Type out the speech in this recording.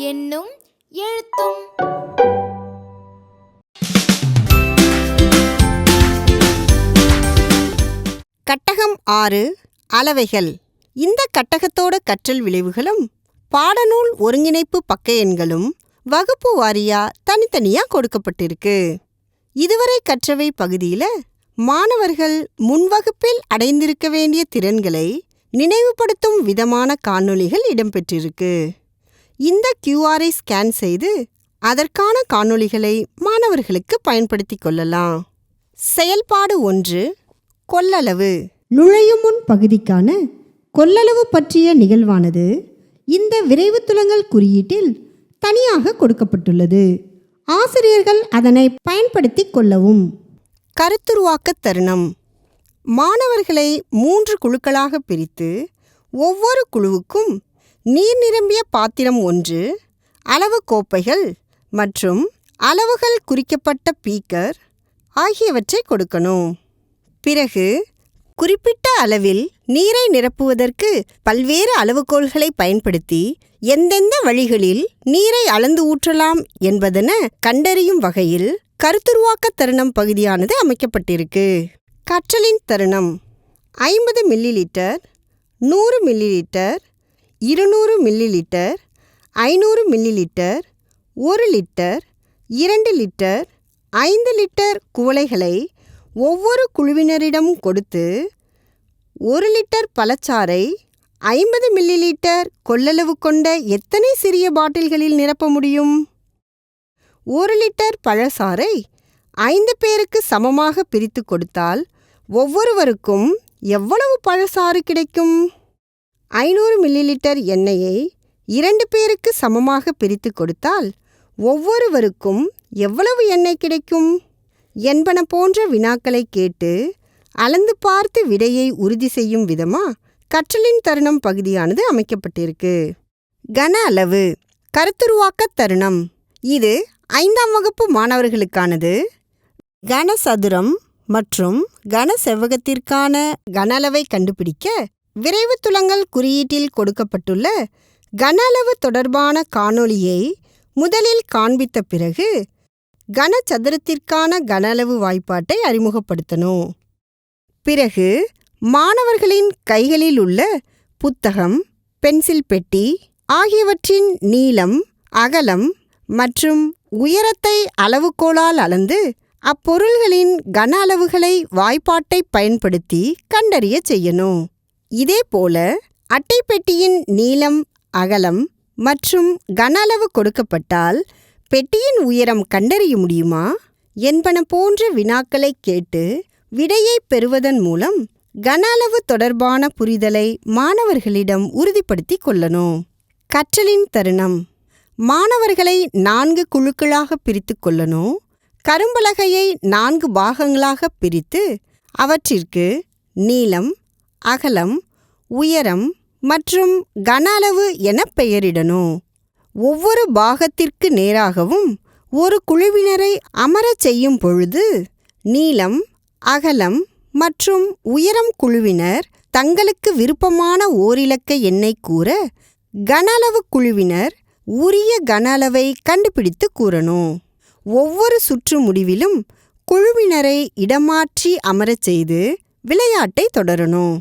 எண்ணும் எழுத்தும். கட்டகம் 6 அளவைகள். இந்த கட்டகத்தோட கற்றல் விளைவுகளும் பாடநூல் ஒருங்கிணைப்பு பக்க எண்களும் வகுப்பு வாரியா தனித்தனியா கொடுக்கப்பட்டிருக்கு. இதுவரை கற்றவை பகுதியில மாணவர்கள் முன்வகுப்பில் அடைந்திருக்க வேண்டிய திறன்களை நினைவுபடுத்தும் விதமான காணொளிகள் இடம்பெற்றிருக்கு. இந்த QR-ஐ ஸ்கேன் செய்து அதற்கான காணொளிகளை மாணவர்களுக்கு பயன்படுத்திக் கொள்ளலாம். செயல்பாடு 1 கொள்ளளவு. நுழையும் முன் பகுதிக்கான கொள்ளளவு பற்றிய நிகழ்வானது இந்த விரைவு துலங்கல் குறியீட்டில் தனியாக கொடுக்கப்பட்டுள்ளது. ஆசிரியர்கள் அதனை பயன்படுத்திக் கொள்ளவும். கருத்துருவாக்க தருணம். மாணவர்களை 3 குழுக்களாக பிரித்து ஒவ்வொரு குழுவுக்கும் நீர் நிரம்பிய பாத்திரம் 1, அளவு கோப்பைகள் மற்றும் அளவுகள் குறிக்கப்பட்ட பீக்கர் ஆகியவற்றை கொடுக்கணும். பிறகு குறிப்பிட்ட அளவில் நீரை நிரப்புவதற்கு பல்வேறு அளவுகோல்களை பயன்படுத்தி எந்தெந்த வழிகளில் நீரை அளந்து ஊற்றலாம் என்பதென கண்டறியும் வகையில் கருத்துருவாக்க தருணம் பகுதியானது அமைக்கப்பட்டிருக்கு. கற்றலின் தருணம் 50 millilitre, 100 millilitre, 200 millilitre, 500 millilitre, 1 litre, 2 litre, 5 litre குவளைகளை ஒவ்வொரு குழுவினரிடம் கொடுத்து 1 லிட்டர் பழச்சாறை 50 மில்லிலிட்டர் கொள்ளளவு கொண்ட எத்தனை சிறிய பாட்டில்களில் நிரப்ப முடியும்? 1 லிட்டர் பழச்சாறை 5 பேருக்கு சமமாக பிரித்து கொடுத்தால் ஒவ்வொருவருக்கும் எவ்வளவு பழச்சாறு கிடைக்கும்? 500 மில்லிலிட்டர் எண்ணெயை 2 பேருக்கு சமமாக பிரித்து கொடுத்தால் ஒவ்வொருவருக்கும் எவ்வளவு எண்ணெய் கிடைக்கும் என்பன போன்ற வினாக்களை கேட்டு அளந்து பார்த்து விடையை உறுதி செய்யும் விதமா கற்றலின் தருணம் பகுதியானது அமைக்கப்பட்டிருக்கு. கன அளவு. கருத்துருவாக்க தருணம். இது 5ஆம் வகுப்பு மாணவர்களுக்கானது. கனசதுரம் மற்றும் கன செவ்வகத்திற்கான கன அளவை கண்டுபிடிக்க விரைவு துலங்கல் குறியீட்டில் கொடுக்கப்பட்டுள்ள கன அளவு தொடர்பான காணொளியை முதலில் காண்பித்த பிறகு கனசதுரத்திற்கான கன அளவு வாய்ப்பாட்டை அறிமுகப்படுத்தணும். பிறகு மாணவர்களின் கைகளில் உள்ள புத்தகம், பென்சில் பெட்டி ஆகியவற்றின் நீளம், அகலம் மற்றும் உயரத்தை அளவுகோலால் அளந்து அப்பொருள்களின் கன அளவுகளை வாய்ப்பாட்டை பயன்படுத்தி கண்டறிய செய்யணும். இதேபோல அட்டைப்பெட்டியின் நீளம், அகலம் மற்றும் கன அளவு கொடுக்கப்பட்டால் பெட்டியின் உயரம் கண்டறிய முடியுமா என்பன போன்ற வினாக்களை கேட்டு விடையை பெறுவதன் மூலம் கன அளவு தொடர்பான புரிதலை மாணவர்களிடம் உறுதிப்படுத்தி கொள்ளணும். கற்றலின் தருணம். மாணவர்களை 4 குழுக்களாக பிரித்து கொள்ளணும். கரும்பலகையை 4 பாகங்களாக பிரித்து அவற்றிற்கு நீளம், அகலம், உயரம் மற்றும் கன அளவு என பெயரிடணும். ஒவ்வொரு பாகத்திற்கு நேராகவும் ஒரு குழுவினரை அமரச் செய்யும் பொழுது நீளம், அகலம் மற்றும் உயரம் குழுவினர் தங்களுக்கு விருப்பமான ஓரிலக்க எண்ணை கூற கன அளவு குழுவினர் உரிய கன அளவை கண்டுபிடித்து கூறணும். ஒவ்வொரு சுற்று முடிவிலும் குழுவினரை இடமாற்றி அமரச் செய்து விளையாட்டை தொடரணும்.